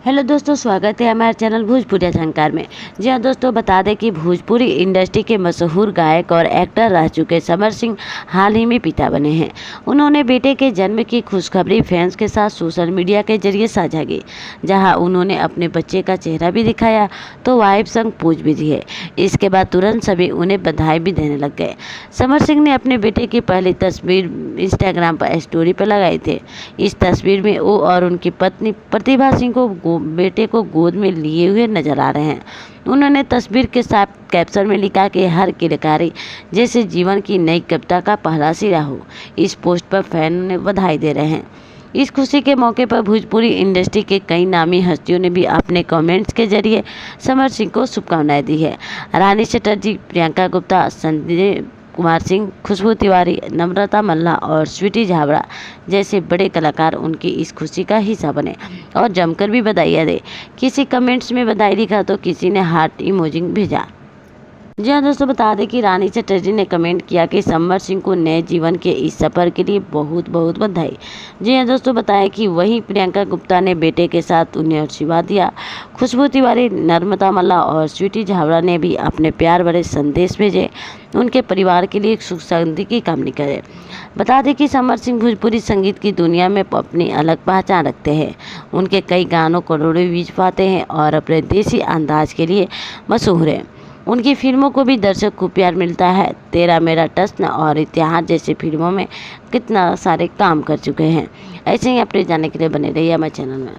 Hello दोस्तों, स्वागत है हमारे चैनल भोजपुरी झंकार में। जी हाँ दोस्तों, बता दें कि भोजपुरी इंडस्ट्री के मशहूर गायक और एक्टर रह चुके समर सिंह हाल ही में पिता बने हैं। उन्होंने बेटे के जन्म की खुशखबरी फैंस के साथ सोशल मीडिया के जरिए साझा की, जहां उन्होंने अपने बच्चे का चेहरा भी दिखाया तो वाइफ संग पूछ भी दी है। इसके बाद तुरंत सभी उन्हें बधाई भी देने लग गए। समर सिंह ने अपने बेटे की पहली तस्वीर इंस्टाग्राम पर स्टोरी पर लगाई थी। इस तस्वीर में वो और उनकी पत्नी प्रतिभा सिंह को बेटे को गोद में लिए हुए नजर आ रहे हैं। उन्होंने तस्वीर के साथ कैप्शन में लिखा कि हर किलकारी जैसे जीवन की नई कविता का पहला सिरा हो। इस पोस्ट पर फैन ने बधाई दे रहे हैं। इस खुशी के मौके पर भोजपुरी इंडस्ट्री के कई नामी हस्तियों ने भी अपने कमेंट्स के जरिए समर सिंह को शुभकामनाएं दी है। रानी चटर्जी, प्रियंका गुप्ता, संजय कुमार सिंह, खुशबू तिवारी, नम्रता मल्ला और स्वीटी झाबड़ा जैसे बड़े कलाकार उनकी इस खुशी का हिस्सा बने और जमकर भी बधाइयाँ दे। किसी कमेंट्स में बधाई लिखा तो किसी ने हार्ट इमोजी भेजा। जी हाँ दोस्तों, बता दें कि रानी चटर्जी ने कमेंट किया कि समर सिंह को नए जीवन के इस सफ़र के लिए बहुत बहुत बधाई। जी हाँ दोस्तों, बताया कि वहीं प्रियंका गुप्ता ने बेटे के साथ उन्हें आशीर्वाद दिया। खुशबू तिवारी, नर्मदा मल्ला और स्वीटी झाबड़ा ने भी अपने प्यार भरे संदेश भेजे। उनके परिवार के लिए सुख शांति की कामना करें। बता दें कि समर सिंह भोजपुरी संगीत की दुनिया में अपनी अलग पहचान रखते हैं। उनके कई गानों करोड़ों व्यूज पाते हैं और अपने देसी अंदाज के लिए मशहूर हैं। उनकी फिल्मों को भी दर्शक को प्यार मिलता है। तेरा मेरा टस्न और इतिहास जैसी फिल्मों में कितना सारे काम कर चुके हैं। ऐसे ही अपने जाने के लिए बने रहिए हमारे चैनल में।